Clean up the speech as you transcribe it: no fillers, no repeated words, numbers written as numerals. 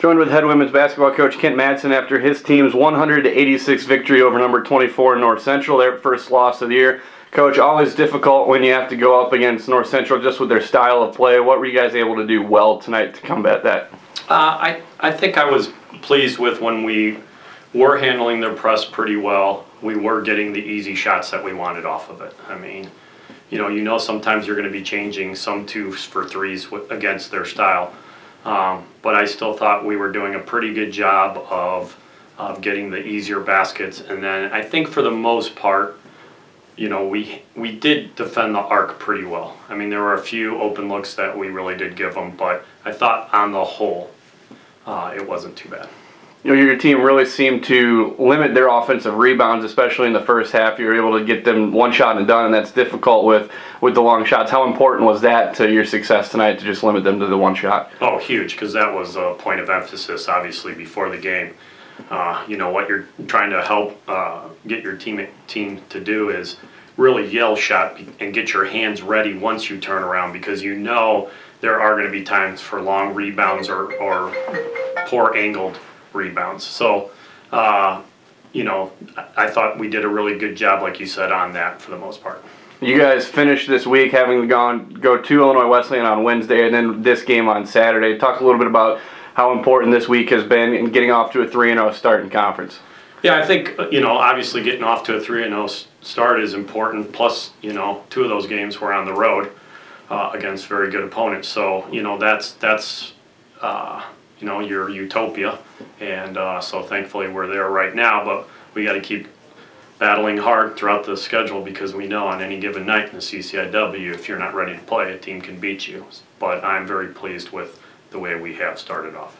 Joined with head women's basketball coach Kent Madsen after his team's 100-86 victory over number 24 North Central, their first loss of the year. Coach, always difficult when you have to go up against North Central just with their style of play. What were you guys able to do well tonight to combat that? I think I was pleased with when we were handling their press pretty well. We were getting the easy shots that we wanted off of it. I mean, you know sometimes you're going to be changing some twos for threes against their style. But I still thought we were doing a pretty good job of getting the easier baskets. And then I think for the most part, we did defend the arc pretty well. I mean, there were a few open looks that we really did give them, but I thought on the whole, it wasn't too bad. Your team really seemed to limit their offensive rebounds, especially in the first half. You were able to get them one shot and done, and that's difficult with the long shots. How important was that to your success tonight to just limit them to the one shot? Oh, huge, because that was a point of emphasis, obviously, before the game. What you're trying to help get your team to do is really yell shot and get your hands ready once you turn around, because there are going to be times for long rebounds or poor angled rebounds. So, I thought we did a really good job, like you said, on that for the most part. You guys finished this week having go to Illinois Wesleyan on Wednesday and then this game on Saturday. Talk a little bit about how important this week has been in getting off to a 3-0 start in conference. Yeah, I think, obviously getting off to a 3-0 start is important. Plus, 2 of those games were on the road against very good opponents. So, that's your utopia. And so thankfully we're there right now, but we got to keep battling hard throughout the schedule, because we know on any given night in the CCIW, if you're not ready to play, a team can beat you. But I'm very pleased with the way we have started off.